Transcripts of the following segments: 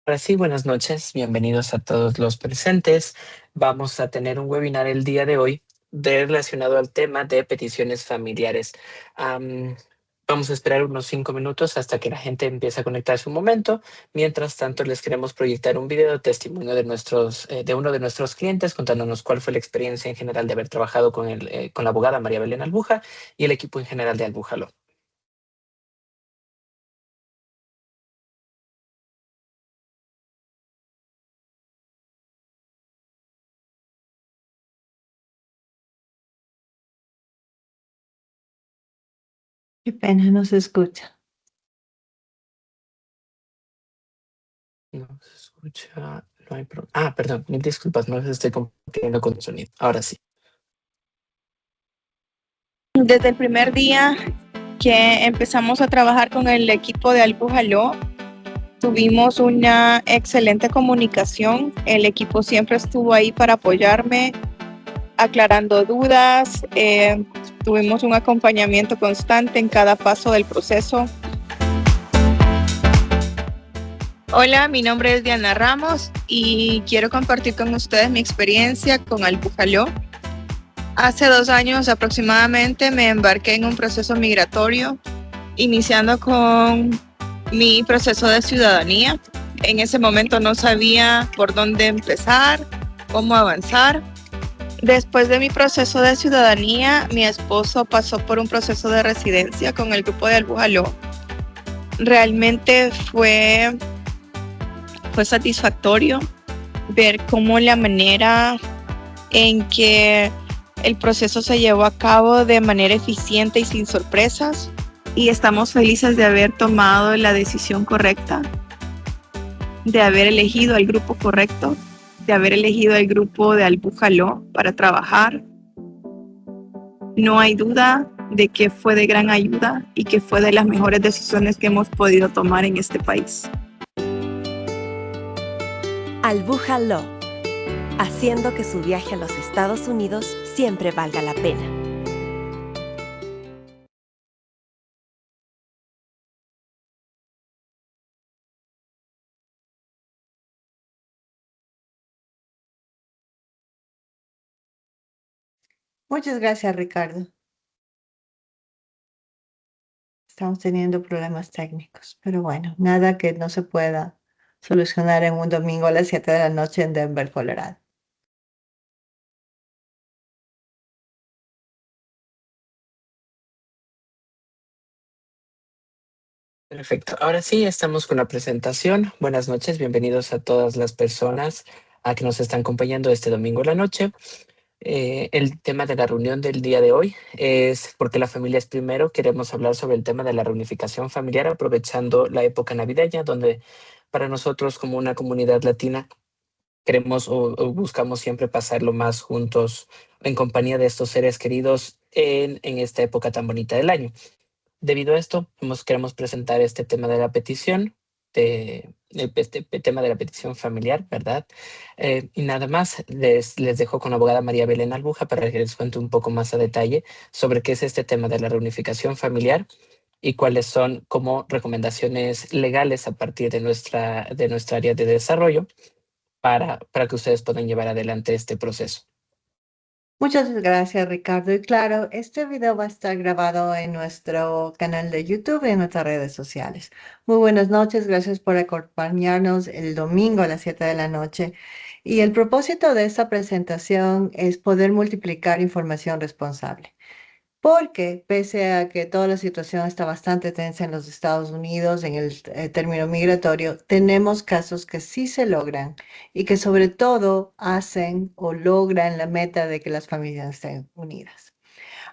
Ahora sí, buenas noches, bienvenidos a todos los presentes. Vamos a tener un webinar el día de hoy relacionado al tema de peticiones familiares. Am, Vamos a esperar unos 5 minutos hasta que la gente empiece a conectarse un momento. Mientras tanto, les queremos proyectar un video de testimonio de uno de nuestros clientes contándonos cuál fue la experiencia en general de haber trabajado con la abogada María Belén Albuja y el equipo en general de Albújalo. Qué pena, no se escucha. No se escucha, no hay perdón, mil disculpas, no les estoy compartiendo con sonido. Ahora sí. Desde el primer día que empezamos a trabajar con el equipo de Albújalo, tuvimos una excelente comunicación. El equipo siempre estuvo ahí para apoyarme, aclarando dudas. Tuvimos un acompañamiento constante en cada paso del proceso. Hola, mi nombre es Diana Ramos y quiero compartir con ustedes mi experiencia con Albújalo. Hace 2 años aproximadamente me embarqué en un proceso migratorio, iniciando con mi proceso de ciudadanía. En ese momento no sabía por dónde empezar, cómo avanzar. Después de mi proceso de ciudadanía, mi esposo pasó por un proceso de residencia con el grupo de Albújalo. Realmente fue satisfactorio ver cómo la manera en que el proceso se llevó a cabo de manera eficiente y sin sorpresas, y estamos felices de haber tomado la decisión correcta, de haber elegido al grupo correcto, de haber elegido al grupo de Albújalo para trabajar. No hay duda de que fue de gran ayuda y que fue de las mejores decisiones que hemos podido tomar en este país. Albújalo, haciendo que su viaje a los Estados Unidos siempre valga la pena. Muchas gracias, Ricardo. Estamos teniendo problemas técnicos, pero bueno, nada que no se pueda solucionar en un domingo a las 7 de la noche en Denver, Colorado. Perfecto. Ahora sí, estamos con la presentación. Buenas noches, bienvenidos a todas las personas que nos están acompañando este domingo en la noche. El tema de la reunión del día de hoy es porque la familia es primero. Queremos hablar sobre el tema de la reunificación familiar, aprovechando la época navideña, donde para nosotros como una comunidad latina queremos o buscamos siempre pasarlo más juntos en compañía de estos seres queridos en esta época tan bonita del año. Debido a esto, queremos presentar este tema de la petición, este tema de la petición familiar, ¿verdad? Y nada más, les dejo con la abogada María Belén Albuja para que les cuente un poco más a detalle sobre qué es este tema de la reunificación familiar y cuáles son como recomendaciones legales a partir de nuestra área de desarrollo para que ustedes puedan llevar adelante este proceso. Muchas gracias, Ricardo. Y claro, este video va a estar grabado en nuestro canal de YouTube y en nuestras redes sociales. Muy buenas noches, gracias por acompañarnos el domingo a las 7 de la noche. Y el propósito de esta presentación es poder multiplicar información responsable. Porque pese a que toda la situación está bastante tensa en los Estados Unidos en el término migratorio, tenemos casos que sí se logran y que sobre todo hacen o logran la meta de que las familias estén unidas.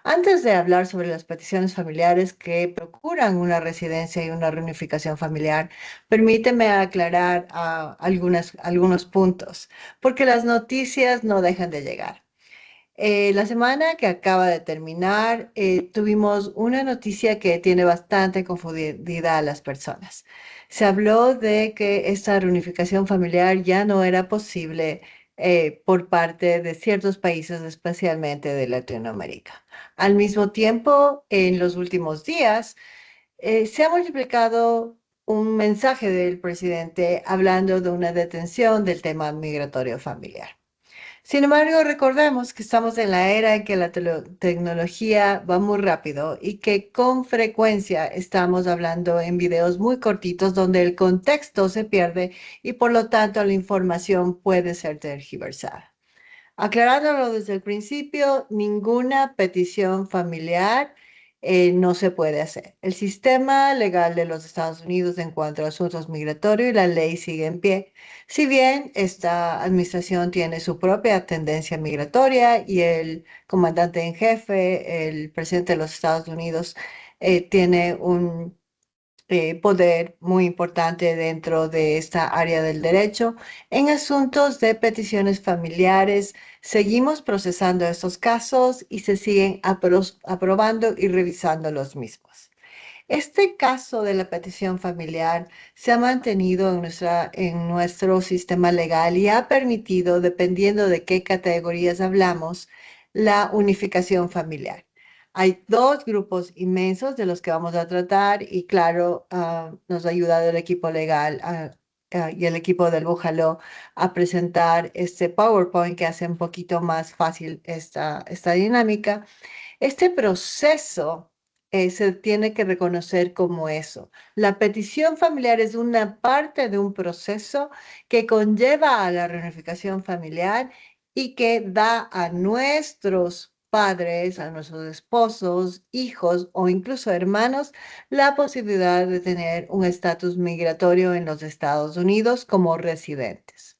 Antes de hablar sobre las peticiones familiares que procuran una residencia y una reunificación familiar, permíteme aclarar algunos puntos, porque las noticias no dejan de llegar. La semana que acaba de terminar, tuvimos una noticia que tiene bastante confundida a las personas. Se habló de que esta reunificación familiar ya no era posible por parte de ciertos países, especialmente de Latinoamérica. Al mismo tiempo, en los últimos días, se ha multiplicado un mensaje del presidente hablando de una detención del tema migratorio familiar. Sin embargo, recordemos que estamos en la era en que la tecnología va muy rápido y que con frecuencia estamos hablando en videos muy cortitos donde el contexto se pierde y por lo tanto la información puede ser tergiversada. Aclarándolo desde el principio, ninguna petición familiar no se puede hacer. El sistema legal de los Estados Unidos en cuanto a asuntos migratorios y la ley sigue en pie. Si bien esta administración tiene su propia tendencia migratoria y el comandante en jefe, el presidente de los Estados Unidos, tiene un poder muy importante dentro de esta área del derecho. En asuntos de peticiones familiares, seguimos procesando estos casos y se siguen aprobando y revisando los mismos. Este caso de la petición familiar se ha mantenido en nuestro sistema legal y ha permitido, dependiendo de qué categorías hablamos, la unificación familiar. Hay dos grupos inmensos de los que vamos a tratar y claro, nos ha ayudado el equipo legal y el equipo del Bújalo a presentar este PowerPoint que hace un poquito más fácil esta dinámica. Este proceso se tiene que reconocer como eso. La petición familiar es una parte de un proceso que conlleva a la reunificación familiar y que da a nuestros padres, a nuestros esposos, hijos o incluso hermanos la posibilidad de tener un estatus migratorio en los Estados Unidos como residentes.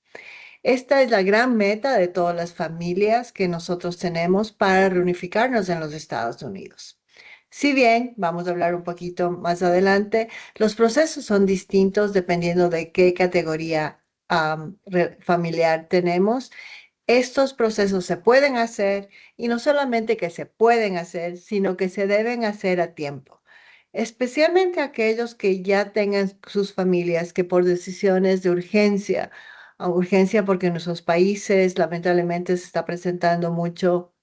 Esta es la gran meta de todas las familias que nosotros tenemos para reunificarnos en los Estados Unidos. Si bien, vamos a hablar un poquito más adelante, los procesos son distintos dependiendo de qué categoría familiar tenemos. Estos procesos se pueden hacer y no solamente que se pueden hacer, sino que se deben hacer a tiempo. Especialmente aquellos que ya tengan sus familias que por decisiones de urgencia, urgencia porque en nuestros países lamentablemente se está presentando mucho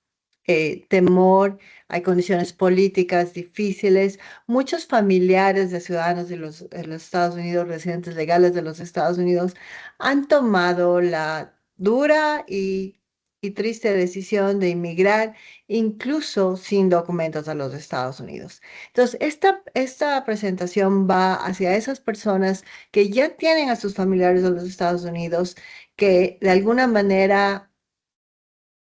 temor, hay condiciones políticas difíciles. Muchos familiares de ciudadanos de los Estados Unidos, residentes legales de los Estados Unidos, han tomado la dura y triste decisión de inmigrar, incluso sin documentos a los Estados Unidos. Entonces, esta presentación va hacia esas personas que ya tienen a sus familiares de los Estados Unidos, que de alguna manera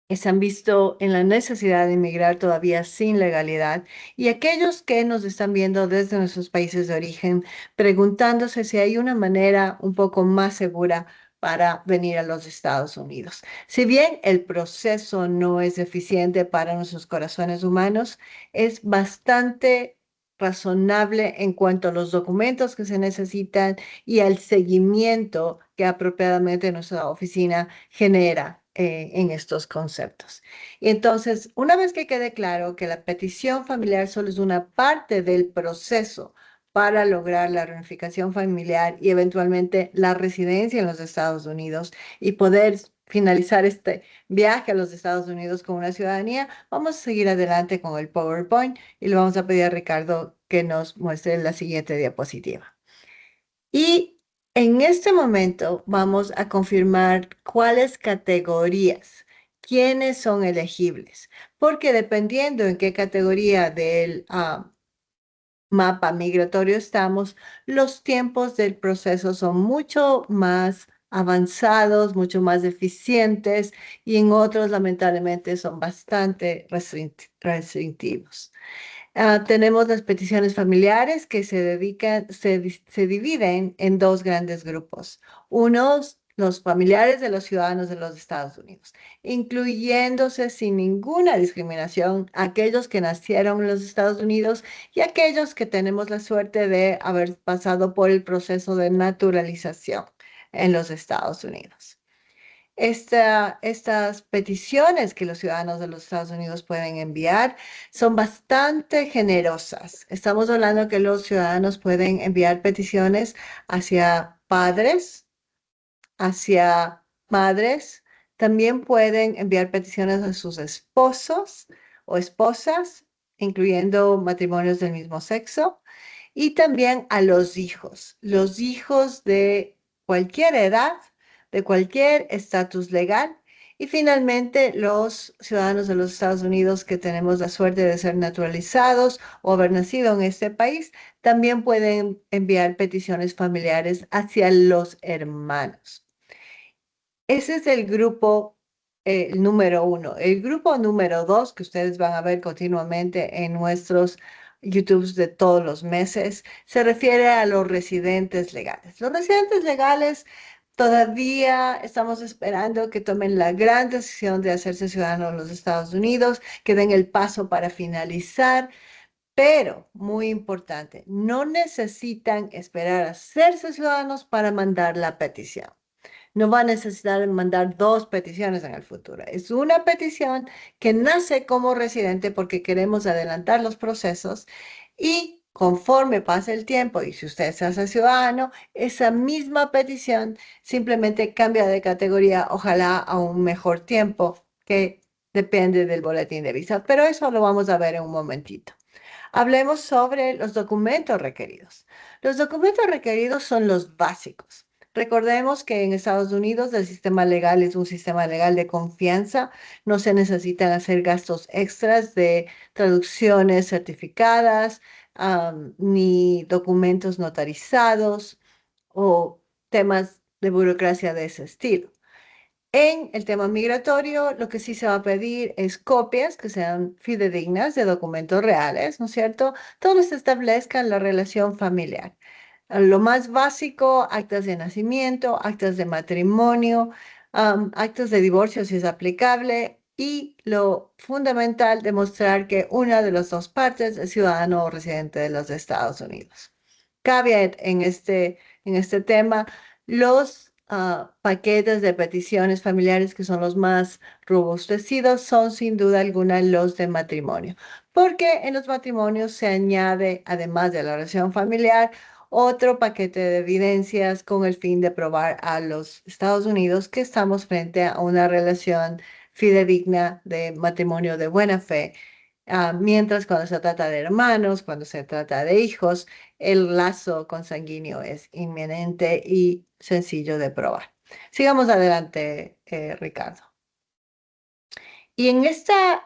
se han visto en la necesidad de inmigrar todavía sin legalidad y aquellos que nos están viendo desde nuestros países de origen preguntándose si hay una manera un poco más segura para venir a los Estados Unidos. Si bien el proceso no es eficiente para nuestros corazones humanos, es bastante razonable en cuanto a los documentos que se necesitan y al seguimiento que apropiadamente nuestra oficina genera en estos conceptos. Y entonces, una vez que quede claro que la petición familiar solo es una parte del proceso para lograr la reunificación familiar y eventualmente la residencia en los Estados Unidos y poder finalizar este viaje a los Estados Unidos con una ciudadanía, vamos a seguir adelante con el PowerPoint y le vamos a pedir a Ricardo que nos muestre la siguiente diapositiva. Y en este momento vamos a confirmar cuáles categorías, quiénes son elegibles, porque dependiendo en qué categoría del mapa migratorio estamos, los tiempos del proceso son mucho más avanzados, mucho más eficientes y en otros lamentablemente son bastante restrictivos. Tenemos las peticiones familiares que se dividen en dos grandes grupos. Unos, los familiares de los ciudadanos de los Estados Unidos, incluyéndose sin ninguna discriminación aquellos que nacieron en los Estados Unidos y aquellos que tenemos la suerte de haber pasado por el proceso de naturalización en los Estados Unidos. Estas peticiones que los ciudadanos de los Estados Unidos pueden enviar son bastante generosas. Estamos hablando que los ciudadanos pueden enviar peticiones hacia padres, hacia madres. También pueden enviar peticiones a sus esposos o esposas, incluyendo matrimonios del mismo sexo. y también a los hijos de cualquier edad, de cualquier estatus legal. Y finalmente, los ciudadanos de los Estados Unidos que tenemos la suerte de ser naturalizados o haber nacido en este país, también pueden enviar peticiones familiares hacia los hermanos. Ese es el grupo número 1. El grupo número 2, que ustedes van a ver continuamente en nuestros YouTubes de todos los meses, se refiere a los residentes legales. Los residentes legales todavía estamos esperando que tomen la gran decisión de hacerse ciudadanos de los Estados Unidos, que den el paso para finalizar. Pero, muy importante, no necesitan esperar a hacerse ciudadanos para mandar la petición. No va a necesitar mandar 2 peticiones en el futuro. Es una petición que nace como residente porque queremos adelantar los procesos y conforme pasa el tiempo y si usted se hace ciudadano, esa misma petición simplemente cambia de categoría, ojalá a un mejor tiempo que depende del boletín de visa. Pero eso lo vamos a ver en un momentito. Hablemos sobre los documentos requeridos. Los documentos requeridos son los básicos. Recordemos que en Estados Unidos el sistema legal es un sistema legal de confianza. No se necesitan hacer gastos extras de traducciones certificadas, ni documentos notarizados o temas de burocracia de ese estilo. En el tema migratorio, lo que sí se va a pedir es copias que sean fidedignas de documentos reales, ¿no es cierto? Donde se establezcan la relación familiar. Lo más básico, actas de nacimiento, actas de matrimonio, actas de divorcio si es aplicable y lo fundamental, demostrar que una de las 2 partes es ciudadano o residente de los Estados Unidos. Cabe en este tema los paquetes de peticiones familiares que son los más robustecidos son sin duda alguna los de matrimonio, porque en los matrimonios se añade, además de la relación familiar, otro paquete de evidencias con el fin de probar a los Estados Unidos que estamos frente a una relación fidedigna de matrimonio de buena fe. Mientras cuando se trata de hermanos, cuando se trata de hijos, el lazo consanguíneo es inminente y sencillo de probar. Sigamos adelante, Ricardo. Y en esta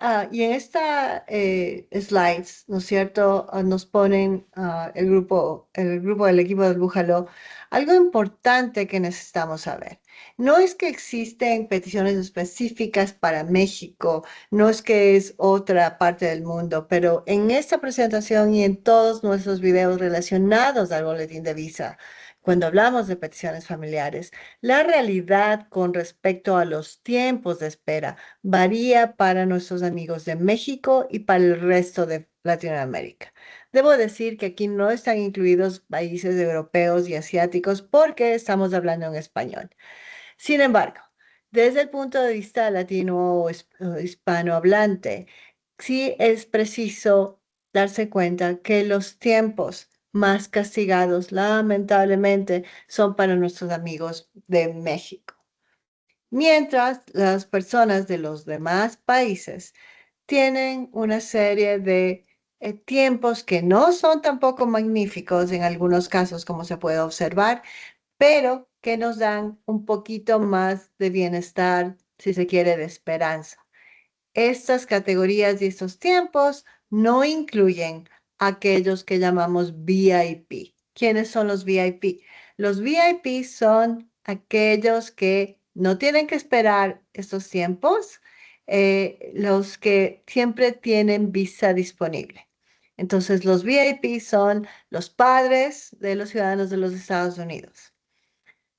slides, ¿no es cierto? Nos ponen el grupo del equipo del Búfalo, algo importante que necesitamos saber. No es que existen peticiones específicas para México, no es que es otra parte del mundo, pero en esta presentación y en todos nuestros videos relacionados al boletín de visa, cuando hablamos de peticiones familiares, la realidad con respecto a los tiempos de espera varía para nuestros amigos de México y para el resto de Latinoamérica. Debo decir que aquí no están incluidos países europeos y asiáticos porque estamos hablando en español. Sin embargo, desde el punto de vista latino o hispanohablante, sí es preciso darse cuenta que los tiempos más castigados, lamentablemente, son para nuestros amigos de México. Mientras las personas de los demás países tienen una serie de tiempos que no son tampoco magníficos en algunos casos, como se puede observar, pero que nos dan un poquito más de bienestar, si se quiere, de esperanza. Estas categorías y estos tiempos no incluyen aquellos que llamamos VIP. ¿Quiénes son los VIP? Los VIP son aquellos que no tienen que esperar estos tiempos, los que siempre tienen visa disponible. Entonces, los VIP son los padres de los ciudadanos de los Estados Unidos,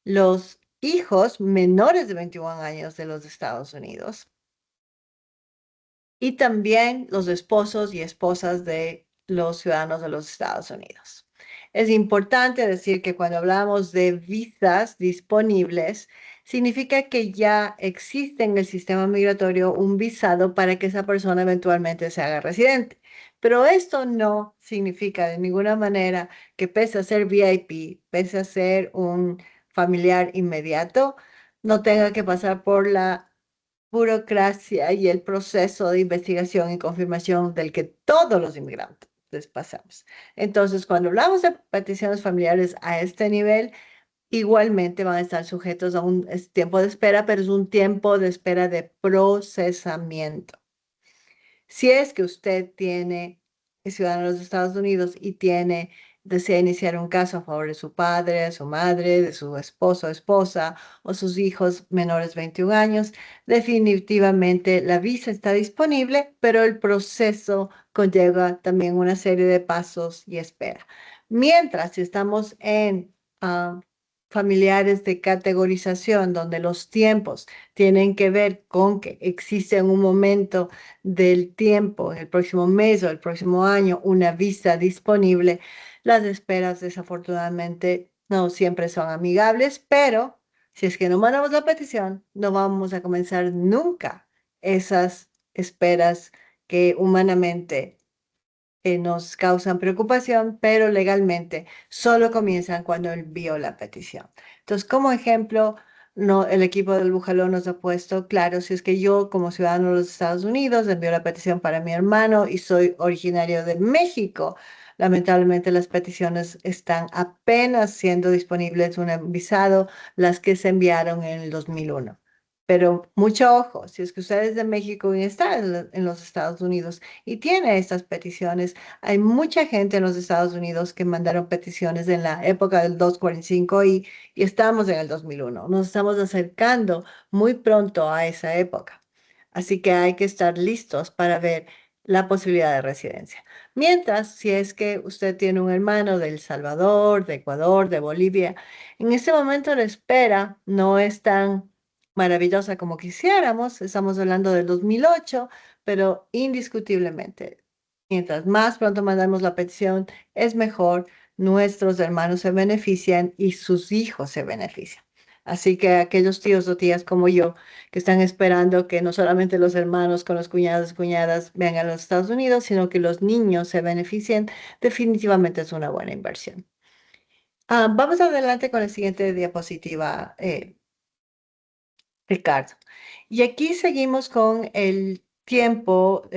los hijos menores de 21 años de los Estados Unidos, y también los esposos y esposas de los ciudadanos de los Estados Unidos. Es importante decir que cuando hablamos de visas disponibles, significa que ya existe en el sistema migratorio un visado para que esa persona eventualmente se haga residente. Pero esto no significa de ninguna manera que pese a ser VIP, pese a ser un familiar inmediato, no tenga que pasar por la burocracia y el proceso de investigación y confirmación del que todos los inmigrantes pasamos. Entonces, cuando hablamos de peticiones familiares a este nivel, igualmente van a estar sujetos a un tiempo de espera, pero es un tiempo de espera de procesamiento. Si es que usted es ciudadano de los Estados Unidos y desea iniciar un caso a favor de su padre, de su madre, de su esposo o esposa o sus hijos menores de 21 años, definitivamente la visa está disponible, pero el proceso conlleva también una serie de pasos y espera. Mientras, si estamos en familiares de categorización, donde los tiempos tienen que ver con que existe en un momento del tiempo, en el próximo mes o el próximo año, una visa disponible, las esperas desafortunadamente no siempre son amigables, pero si es que no mandamos la petición, no vamos a comenzar nunca esas esperas que humanamente nos causan preocupación, pero legalmente solo comienzan cuando envío la petición. Entonces, como ejemplo, no, el equipo del Búfalo nos ha puesto, claro, si es que yo como ciudadano de los Estados Unidos envío la petición para mi hermano y soy originario de México, lamentablemente las peticiones están apenas siendo disponibles un visado, las que se enviaron en el 2001. Pero mucho ojo, si es que usted es de México y está en los Estados Unidos y tiene estas peticiones, hay mucha gente en los Estados Unidos que mandaron peticiones en la época del 245 y estamos en el 2001. Nos estamos acercando muy pronto a esa época. Así que hay que estar listos para ver la posibilidad de residencia. Mientras, si es que usted tiene un hermano de El Salvador, de Ecuador, de Bolivia, en este momento la espera no es tan maravillosa como quisiéramos. Estamos hablando del 2008, pero indiscutiblemente, mientras más pronto mandamos la petición, es mejor. Nuestros hermanos se benefician y sus hijos se benefician. Así que aquellos tíos o tías como yo que están esperando que no solamente los hermanos con los cuñados y cuñadas vengan a los Estados Unidos, sino que los niños se beneficien, definitivamente es una buena inversión. Vamos adelante con la siguiente diapositiva, Ricardo. Y aquí seguimos con el tiempo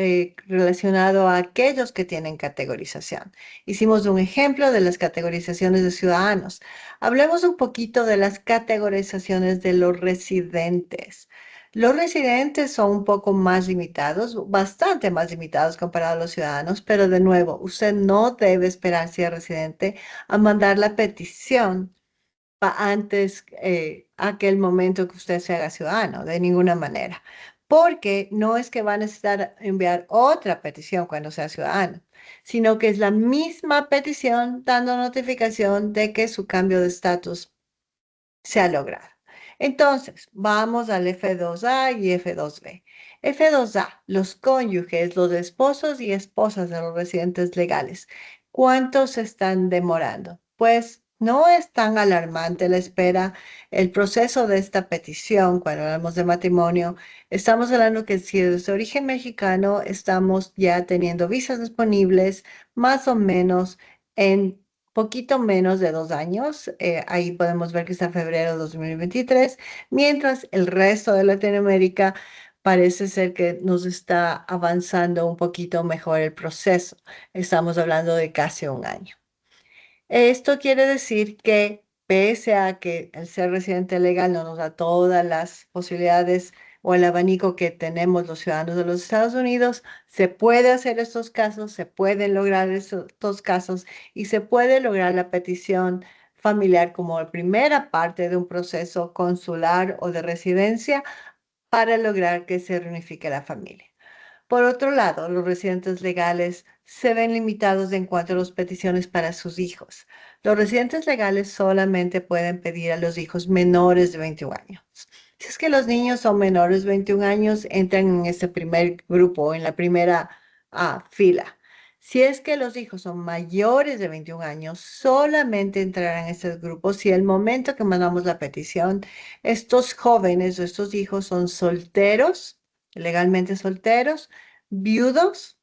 relacionado a aquellos que tienen categorización. Hicimos un ejemplo de las categorizaciones de ciudadanos. Hablemos un poquito de las categorizaciones de los residentes. Los residentes son un poco más limitados, bastante más limitados comparado a los ciudadanos, pero de nuevo, usted no debe esperar si es residente a mandar la petición antes aquel momento que usted se haga ciudadano, de ninguna manera. Porque no es que va a necesitar enviar otra petición cuando sea ciudadano, sino que es la misma petición dando notificación de que su cambio de estatus se ha logrado. Entonces, vamos al F2A y F2B. F2A, los cónyuges, los esposos y esposas de los residentes legales. ¿Cuántos están demorando? Pues no es tan alarmante la espera. El proceso de esta petición, cuando hablamos de matrimonio, estamos hablando que si es de origen mexicano, estamos ya teniendo visas disponibles más o menos en poquito menos de 2 años. Ahí podemos ver que está febrero de 2023, mientras el resto de Latinoamérica parece ser que nos está avanzando un poquito mejor el proceso. Estamos hablando de casi un año. Esto quiere decir que pese a que el ser residente legal no nos da todas las posibilidades o el abanico que tenemos los ciudadanos de los Estados Unidos, se puede hacer estos casos, se pueden lograr estos casos y se puede lograr la petición familiar como la primera parte de un proceso consular o de residencia para lograr que se reunifique la familia. Por otro lado, los residentes legales se ven limitados en cuanto a las peticiones para sus hijos. Los residentes legales solamente pueden pedir a los hijos menores de 21 años. Si es que los niños son menores de 21 años, entran en este primer grupo, en la primera fila. Si es que los hijos son mayores de 21 años, solamente entrarán en este grupo si al momento que mandamos la petición, estos jóvenes o estos hijos son solteros, legalmente solteros, viudos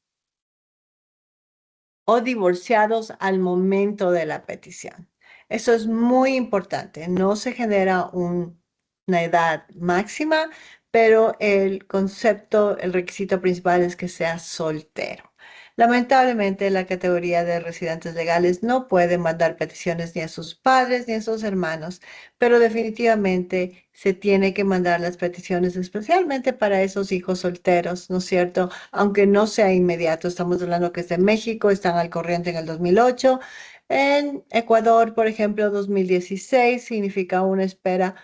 o divorciados al momento de la petición. Eso es muy importante. No se genera una edad máxima, pero el concepto, el requisito principal es que sea soltero. Lamentablemente, la categoría de residentes legales no puede mandar peticiones ni a sus padres ni a sus hermanos, pero definitivamente se tiene que mandar las peticiones especialmente para esos hijos solteros, ¿no es cierto? Aunque no sea inmediato, estamos hablando que es de México, están al corriente en el 2008. En Ecuador, por ejemplo, 2016 significa una espera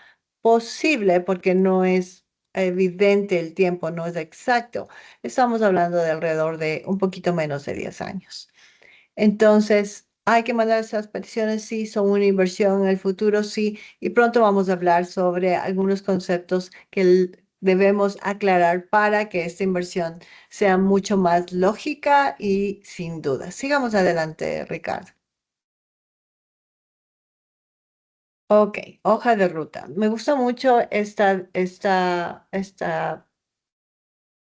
posible porque no es evidente el tiempo, no es exacto. Estamos hablando de alrededor de un poquito menos de 10 años. Entonces, hay que mandar esas peticiones, sí, son una inversión en el futuro, sí, y pronto vamos a hablar sobre algunos conceptos que debemos aclarar para que esta inversión sea mucho más lógica y sin duda. Sigamos adelante, Ricardo. Ok, hoja de ruta. Me gusta mucho esta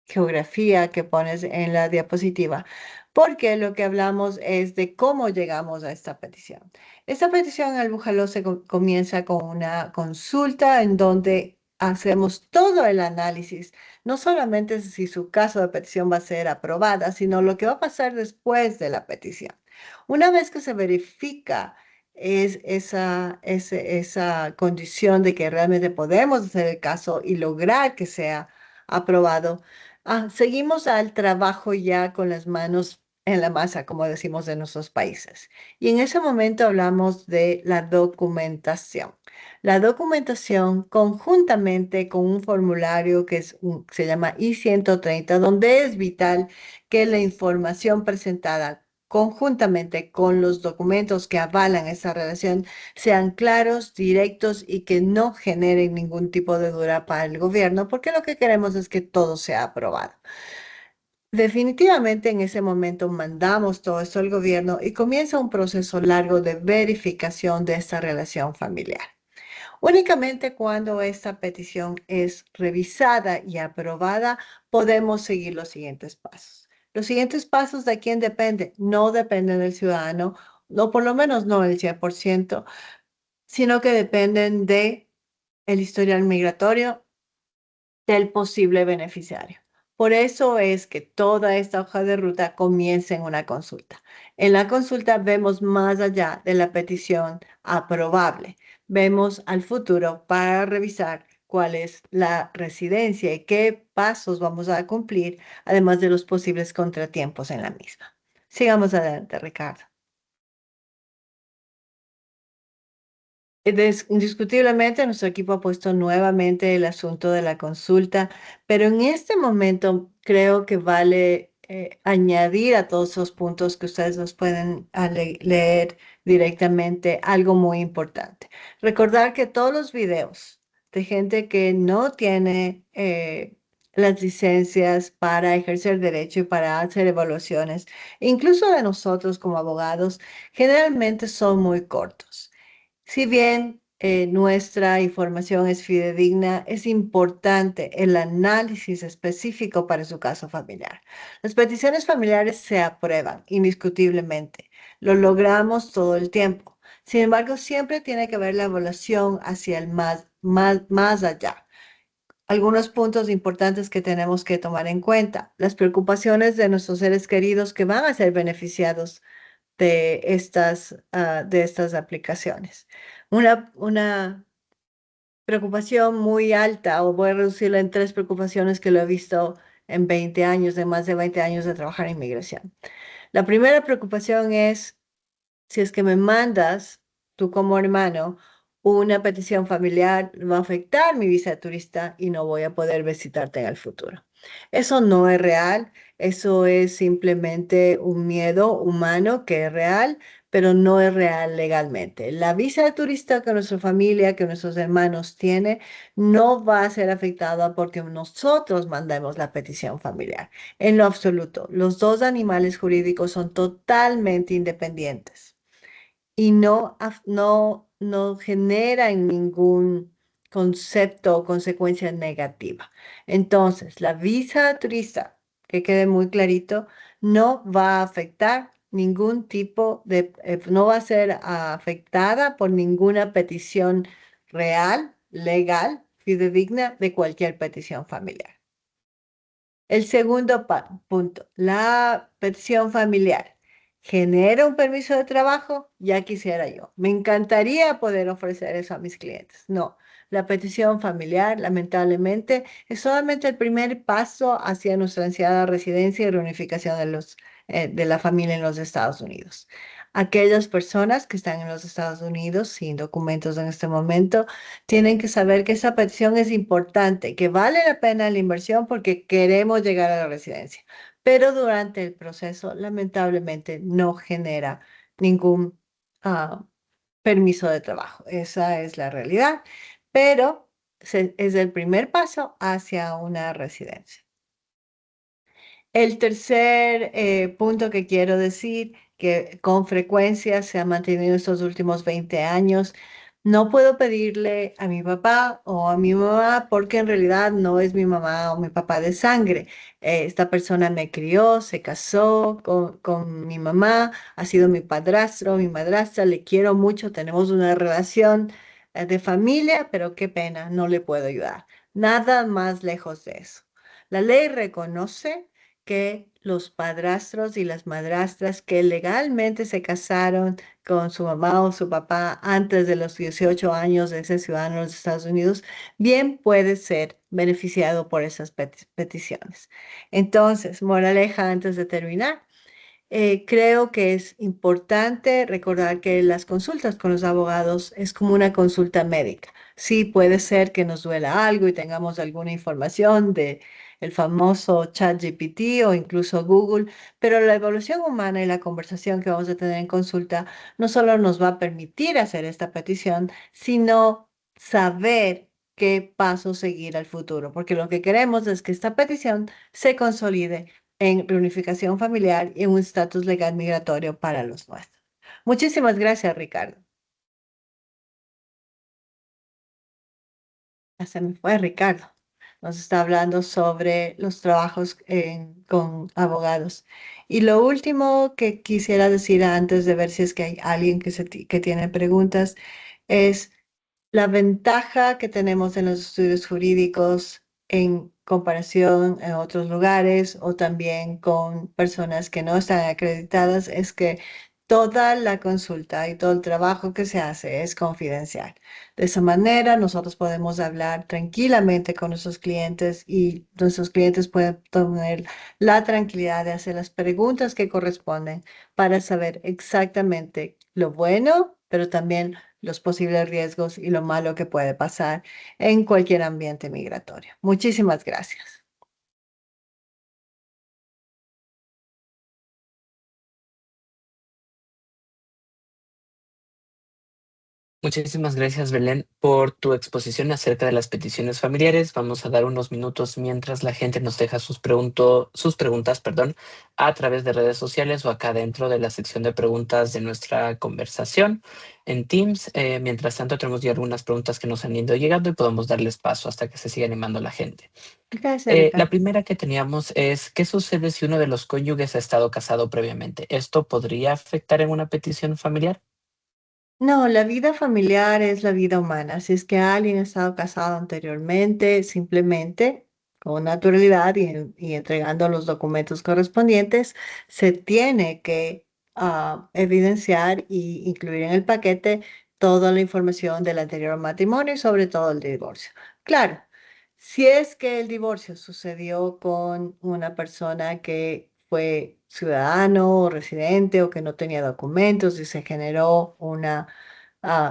geografía que pones en la diapositiva, porque lo que hablamos es de cómo llegamos a esta petición. Esta petición al Bújalo comienza con una consulta en donde hacemos todo el análisis, no solamente si su caso de petición va a ser aprobada, sino lo que va a pasar después de la petición. Una vez que se verifica esa condición de que realmente podemos hacer el caso y lograr que sea aprobado, seguimos al trabajo ya con las manos en la masa, como decimos en nuestros países. Y en ese momento hablamos de la documentación. La documentación conjuntamente con un formulario que se llama I-130, donde es vital que la información presentada conjuntamente con los documentos que avalan esa relación sean claros, directos y que no generen ningún tipo de duda para el gobierno, porque lo que queremos es que todo sea aprobado. Definitivamente en ese momento mandamos todo esto al gobierno y comienza un proceso largo de verificación de esta relación familiar. Únicamente cuando esta petición es revisada y aprobada, podemos seguir los siguientes pasos. Los siguientes pasos, ¿de quién depende? No dependen del ciudadano, o por lo menos no el 100%, sino que dependen de el historial migratorio del posible beneficiario. Por eso es que toda esta hoja de ruta comienza en una consulta. En la consulta vemos más allá de la petición aprobable. Vemos al futuro para revisar cuál es la residencia y qué pasos vamos a cumplir, además de los posibles contratiempos en la misma. Sigamos adelante, Ricardo. Indiscutiblemente, nuestro equipo ha puesto nuevamente el asunto de la consulta, pero en este momento creo que vale añadir a todos esos puntos que ustedes nos pueden leer directamente algo muy importante. Recordar que todos los videos de gente que no tiene las licencias para ejercer derecho y para hacer evaluaciones, incluso de nosotros como abogados, generalmente son muy cortos. Si bien nuestra información es fidedigna, es importante el análisis específico para su caso familiar. Las peticiones familiares se aprueban indiscutiblemente. Lo logramos todo el tiempo. Sin embargo, siempre tiene que haber la evaluación hacia el más allá. Algunos puntos importantes que tenemos que tomar en cuenta. Las preocupaciones de nuestros seres queridos que van a ser beneficiados de estas aplicaciones. Una preocupación muy alta, o voy a reducirla en tres preocupaciones que lo he visto en 20 años, de más de 20 años de trabajar en inmigración. La primera preocupación es si es que me mandas, tú como hermano, una petición familiar, va a afectar mi visa de turista y no voy a poder visitarte en el futuro. Eso no es real, eso es simplemente un miedo humano que es real, pero no es real legalmente. La visa de turista que nuestra familia, que nuestros hermanos tiene, no va a ser afectada porque nosotros mandemos la petición familiar. En lo absoluto, los dos animales jurídicos son totalmente independientes y no generan ningún concepto o consecuencia negativa. Entonces, la visa turista, que quede muy clarito, no va a afectar ningún tipo no va a ser afectada por ninguna petición real, legal, fidedigna de cualquier petición familiar. El segundo punto, la petición familiar. ¿Genera un permiso de trabajo? Ya quisiera yo. Me encantaría poder ofrecer eso a mis clientes. No, la petición familiar, lamentablemente, es solamente el primer paso hacia nuestra ansiada residencia y reunificación de la familia en los Estados Unidos. Aquellas personas que están en los Estados Unidos sin documentos en este momento tienen que saber que esa petición es importante, que vale la pena la inversión porque queremos llegar a la residencia, pero durante el proceso lamentablemente no genera ningún ah, permiso de trabajo. Esa es la realidad, pero es el primer paso hacia una residencia. El tercer punto que quiero decir, que con frecuencia se ha mantenido estos últimos 20 años, no puedo pedirle a mi papá o a mi mamá porque en realidad no es mi mamá o mi papá de sangre. Esta persona me crió, se casó con mi mamá, ha sido mi padrastro, mi madrastra, le quiero mucho, tenemos una relación de familia, pero qué pena, no le puedo ayudar. Nada más lejos de eso. La ley reconoce que los padrastros y las madrastras que legalmente se casaron con su mamá o su papá antes de los 18 años de ser ciudadano de los Estados Unidos, bien puede ser beneficiado por esas peticiones. Entonces, moraleja antes de terminar. Creo que es importante recordar que las consultas con los abogados es como una consulta médica. Sí, puede ser que nos duela algo y tengamos alguna información de el famoso ChatGPT o incluso Google, pero la evaluación humana y la conversación que vamos a tener en consulta no solo nos va a permitir hacer esta petición, sino saber qué paso seguir al futuro, porque lo que queremos es que esta petición se consolide en reunificación familiar y en un estatus legal migratorio para los nuestros. Muchísimas gracias, Ricardo. Ya se me fue Ricardo. Nos está hablando sobre los trabajos con abogados. Y lo último que quisiera decir antes de ver si es que hay alguien que tiene preguntas es la ventaja que tenemos en los estudios jurídicos en comparación en otros lugares o también con personas que no están acreditadas es que toda la consulta y todo el trabajo que se hace es confidencial. De esa manera, nosotros podemos hablar tranquilamente con nuestros clientes y nuestros clientes pueden tener la tranquilidad de hacer las preguntas que corresponden para saber exactamente lo bueno, pero también los posibles riesgos y lo malo que puede pasar en cualquier ambiente migratorio. Muchísimas gracias. Muchísimas gracias, Belén, por tu exposición acerca de las peticiones familiares. Vamos a dar unos minutos mientras la gente nos deja sus preguntas, perdón, a través de redes sociales o acá dentro de la sección de preguntas de nuestra conversación en Teams. Mientras tanto, tenemos ya algunas preguntas que nos han ido llegando y podemos darles paso hasta que se siga animando la gente. Gracias, La Ricardo. primera que teníamos es, ¿qué sucede si uno de los cónyuges ha estado casado previamente? ¿Esto podría afectar en una petición familiar? No, la vida familiar es la vida humana. Si es que alguien ha estado casado anteriormente, simplemente con naturalidad y entregando los documentos correspondientes, se tiene que evidenciar y incluir en el paquete toda la información del anterior matrimonio y sobre todo el divorcio. Claro, si es que el divorcio sucedió con una persona que fue ciudadano o residente o que no tenía documentos y se generó una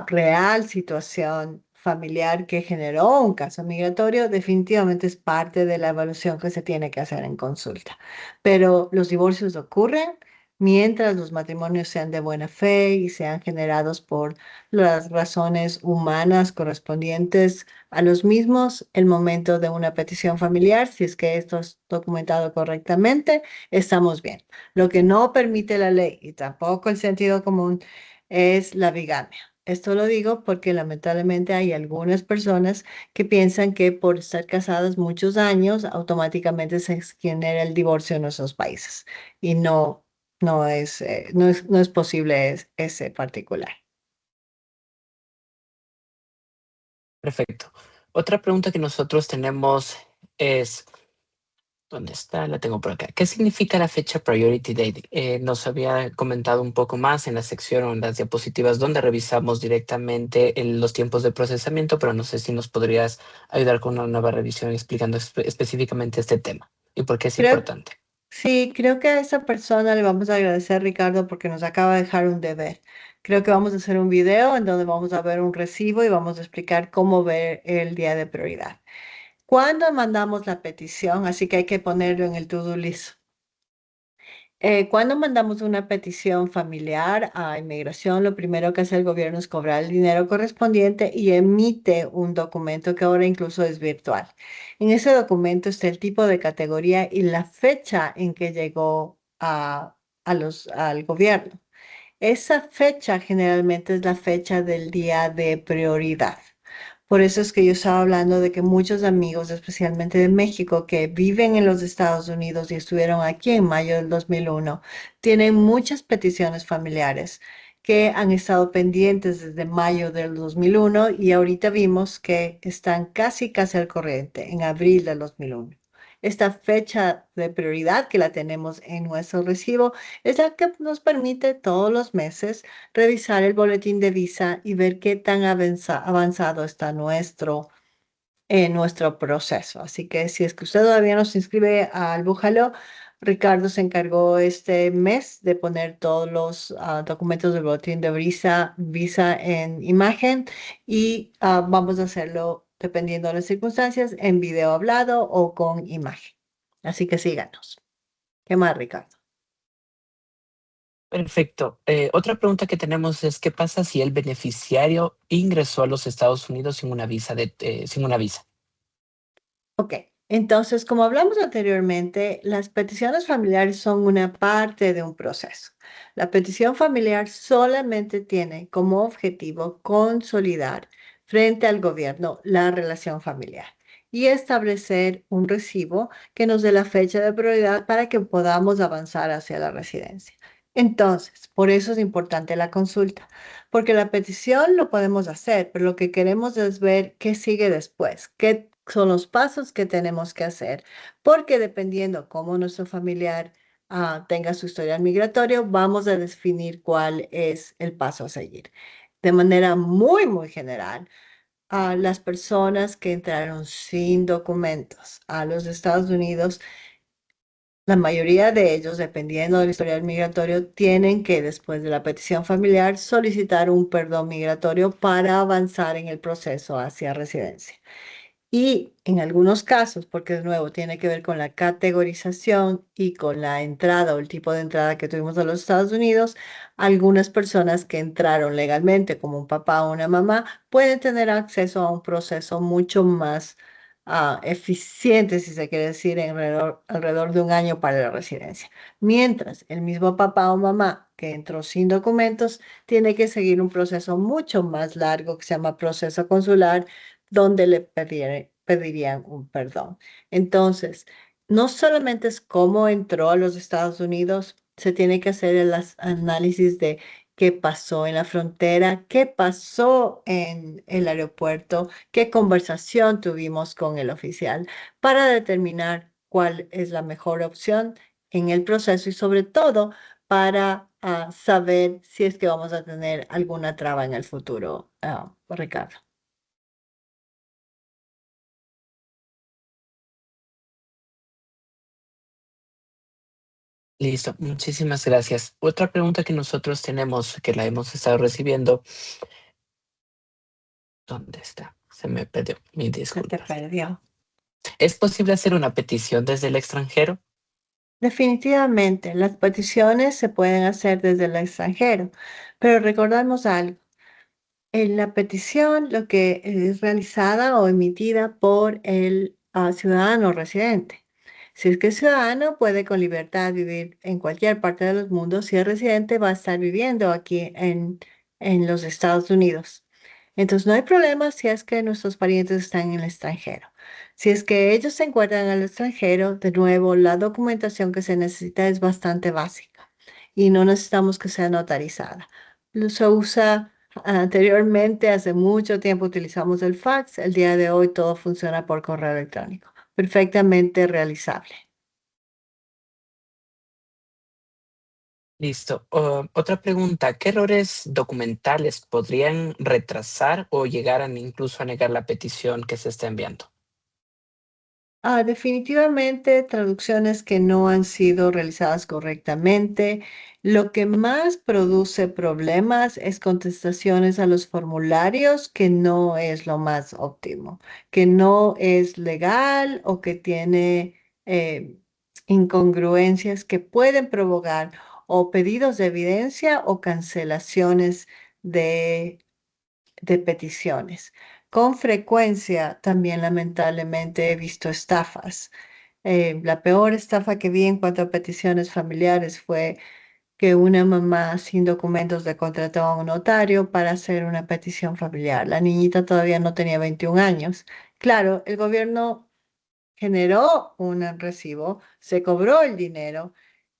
real situación familiar que generó un caso migratorio, definitivamente es parte de la evaluación que se tiene que hacer en consulta. Pero los divorcios ocurren mientras los matrimonios sean de buena fe y sean generados por las razones humanas correspondientes a los mismos, el momento de una petición familiar, si es que esto es documentado correctamente, estamos bien. Lo que no permite la ley y tampoco el sentido común es la bigamia. Esto lo digo porque lamentablemente hay algunas personas que piensan que por estar casadas muchos años automáticamente se genera el divorcio en nuestros países y no es posible ese particular. Perfecto. Otra pregunta que nosotros tenemos es, ¿Dónde está? La tengo por acá. ¿Qué significa la fecha Priority Date? Nos había comentado un poco más en la sección o en las diapositivas donde revisamos directamente los tiempos de procesamiento, pero no sé si nos podrías ayudar con una nueva revisión explicando específicamente este tema y por qué es Creo, importante. sí, creo que a esa persona le vamos a agradecer, Ricardo, porque nos acaba de dejar un deber. Creo que vamos a hacer un video en donde vamos a ver un recibo y vamos a explicar cómo ver el día de prioridad. ¿Cuándo mandamos la petición? Así que hay que ponerlo en el to-do list. Cuando mandamos una petición familiar a inmigración, lo primero que hace el gobierno es cobrar el dinero correspondiente y emite un documento que ahora incluso es virtual. En ese documento está el tipo de categoría y la fecha en que llegó al gobierno. Esa fecha generalmente es la fecha del día de prioridad. Por eso es que yo estaba hablando de que muchos amigos, especialmente de México, que viven en los Estados Unidos y estuvieron aquí en mayo del 2001, tienen muchas peticiones familiares que han estado pendientes desde mayo del 2001 y ahorita vimos que están casi al corriente en abril del 2001. Esta fecha de prioridad que la tenemos en nuestro recibo es la que nos permite todos los meses revisar el boletín de visa y ver qué tan avanzado está nuestro proceso. Así que si es que usted todavía no se inscribe al Bújalo, Ricardo se encargó este mes de poner todos los documentos del boletín de visa en imagen y vamos a hacerlo dependiendo de las circunstancias en video hablado o con imagen. Así que síganos. ¿Qué más, Ricardo? Perfecto. Otra pregunta que tenemos es, ¿qué pasa si el beneficiario ingresó a los Estados Unidos sin una visa? Ok, entonces, como hablamos anteriormente, las peticiones familiares son una parte de un proceso. La petición familiar solamente tiene como objetivo consolidar frente al gobierno la relación familiar y establecer un recibo que nos dé la fecha de prioridad para que podamos avanzar hacia la residencia. Entonces, por eso es importante la consulta, porque la petición lo podemos hacer, pero lo que queremos es ver qué sigue después, qué son los pasos que tenemos que hacer, porque dependiendo cómo nuestro familiar tenga su historial migratorio, vamos a definir cuál es el paso a seguir. De manera muy general, a las personas que entraron sin documentos a los Estados Unidos, la mayoría de ellos, dependiendo del historial migratorio, tienen que, después de la petición familiar, solicitar un perdón migratorio para avanzar en el proceso hacia residencia. Y en algunos casos, porque de nuevo tiene que ver con la categorización y con la entrada o el tipo de entrada que tuvimos a los Estados Unidos, algunas personas que entraron legalmente, como un papá o una mamá, pueden tener acceso a un proceso mucho más eficiente, si se quiere decir, en alrededor de un año para la residencia. Mientras el mismo papá o mamá que entró sin documentos tiene que seguir un proceso mucho más largo que se llama proceso consular donde le pedirían un perdón. Entonces, no solamente es cómo entró a los Estados Unidos, se tiene que hacer el análisis de qué pasó en la frontera, qué pasó en el aeropuerto, qué conversación tuvimos con el oficial para determinar cuál es la mejor opción en el proceso y sobre todo para saber si es que vamos a tener alguna traba en el futuro, Ricardo. Listo, muchísimas gracias. Otra pregunta que nosotros tenemos, que la hemos estado recibiendo, ¿dónde está? Se me perdió, mis Se te disculpas. perdió. ¿Es posible hacer una petición desde el extranjero? Definitivamente, las peticiones se pueden hacer desde el extranjero, pero recordamos algo. En la petición, lo que es realizada o emitida por el ciudadano residente. Si es que es ciudadano, puede con libertad vivir en cualquier parte de los mundos. Si es residente, va a estar viviendo aquí en los Estados Unidos. Entonces, no hay problema si es que nuestros parientes están en el extranjero. Si es que ellos se encuentran en el extranjero, de nuevo, la documentación que se necesita es bastante básica y no necesitamos que sea notarizada. Se usa anteriormente, hace mucho tiempo utilizamos el fax. El día de hoy todo funciona por correo electrónico. Perfectamente realizable. Listo. Otra pregunta, ¿qué errores documentales podrían retrasar o llegar a incluso a negar la petición que se está enviando? Definitivamente traducciones que no han sido realizadas correctamente. Lo que más produce problemas es contestaciones a los formularios que no es lo más óptimo, que no es legal o que tiene eh, incongruencias que pueden provocar o pedidos de evidencia o cancelaciones de peticiones. Con frecuencia, también lamentablemente he visto estafas. La peor estafa que vi en cuanto a peticiones familiares fue que una mamá sin documentos le contrató a un notario para hacer una petición familiar. La niñita todavía no tenía 21 años. Claro, el gobierno generó un recibo, se cobró el dinero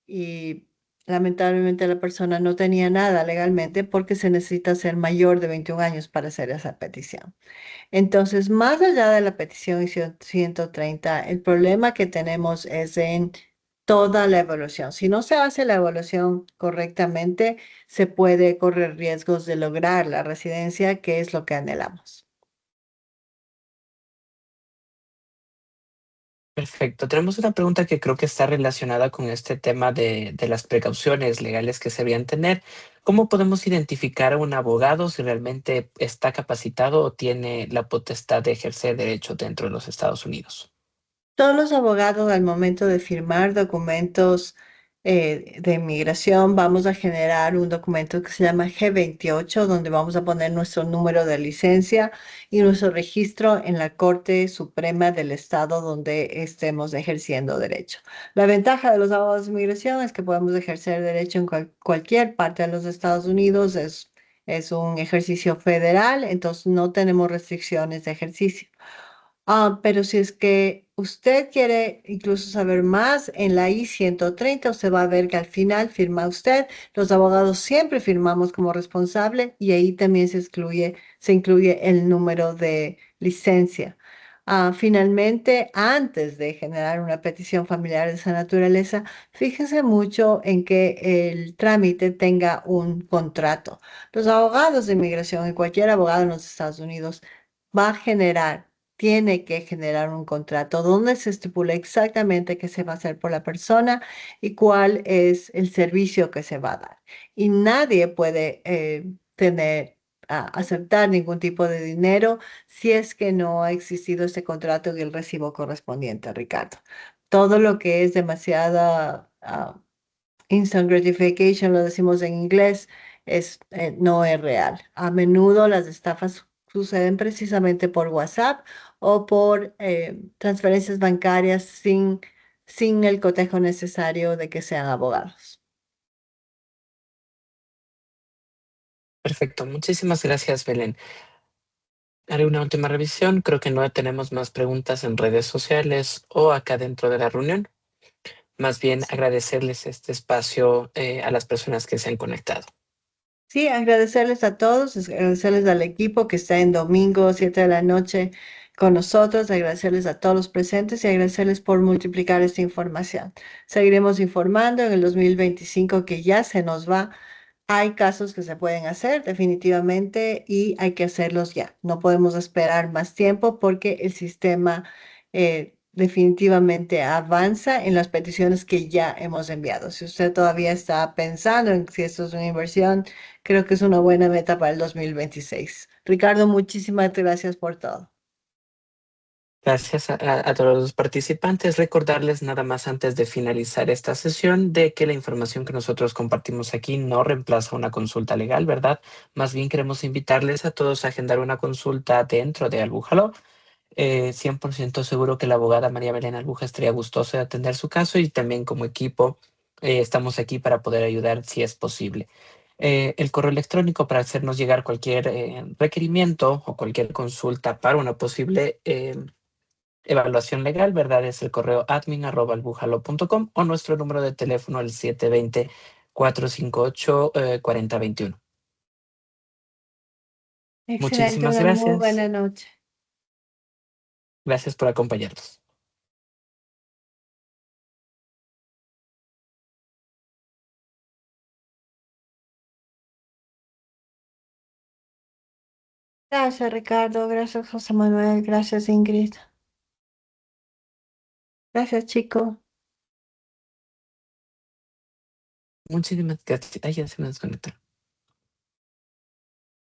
y lamentablemente la persona no tenía nada legalmente porque se necesita ser mayor de 21 años para hacer esa petición. Entonces, más allá de la petición 130, el problema que tenemos es en toda la evaluación. Si no se hace la evaluación correctamente, se puede correr riesgos de lograr la residencia, que es lo que anhelamos. Perfecto. Tenemos una pregunta que creo que está relacionada con este tema de las precauciones legales que se deberían tener. ¿Cómo podemos identificar a un abogado si realmente está capacitado o tiene la potestad de ejercer derecho dentro de los Estados Unidos? Todos los abogados al momento de firmar documentos de inmigración vamos a generar un documento que se llama G28, donde vamos a poner nuestro número de licencia y nuestro registro en la Corte Suprema del Estado donde estemos ejerciendo derecho. La ventaja de los abogados de inmigración es que podemos ejercer derecho en cualquier parte de los Estados Unidos. Es un ejercicio federal, entonces no tenemos restricciones de ejercicio. Pero si es que usted quiere incluso saber más, en la I-130 usted va a ver que al final firma usted. Los abogados siempre firmamos como responsable y ahí también se incluye el número de licencia. Finalmente, antes de generar una petición familiar de esa naturaleza, fíjese mucho en que el trámite tenga un contrato. Los abogados de inmigración y cualquier abogado en los Estados Unidos va a generar, tiene que generar un contrato donde se estipula exactamente qué se va a hacer por la persona y cuál es el servicio que se va a dar. Y nadie puede aceptar ningún tipo de dinero si es que no ha existido ese contrato y el recibo correspondiente, Ricardo. Todo lo que es demasiada instant gratification, lo decimos en inglés, no es real. A menudo las estafas suceden precisamente por WhatsApp o por transferencias bancarias sin el cotejo necesario de que sean abogados. Perfecto. Muchísimas gracias, Belén. Haré una última revisión. Creo que no tenemos más preguntas en redes sociales o acá dentro de la reunión. Más bien agradecerles este espacio a las personas que se han conectado. Sí, agradecerles a todos, agradecerles al equipo que está en domingo, 7 de la noche con nosotros, agradecerles a todos los presentes y agradecerles por multiplicar esta información. Seguiremos informando en el 2025 que ya se nos va. Hay casos que se pueden hacer definitivamente y hay que hacerlos ya. No podemos esperar más tiempo porque el sistema definitivamente avanza en las peticiones que ya hemos enviado. Si usted todavía está pensando en si esto es una inversión, creo que es una buena meta para el 2026. Ricardo, muchísimas gracias por todo. Gracias a todos los participantes. Recordarles nada más antes de finalizar esta sesión de que la información que nosotros compartimos aquí no reemplaza una consulta legal, ¿verdad? Más bien queremos invitarles a todos a agendar una consulta dentro de Albújalo. 100% seguro que la abogada María Belén Albuja estaría gustosa de atender su caso y también como equipo estamos aquí para poder ayudar si es posible. El correo electrónico para hacernos llegar cualquier requerimiento o cualquier consulta para una posible evaluación legal, ¿verdad? Es el correo admin@albujalo.com o nuestro número de teléfono el 720-458 4021. Excelente, Muchísimas una muy gracias. buena noche. Gracias por acompañarnos. Gracias, Ricardo. Gracias, José Manuel. Gracias, Ingrid. Gracias, chico. Muchísimas gracias. Ay, ya se me desconectó.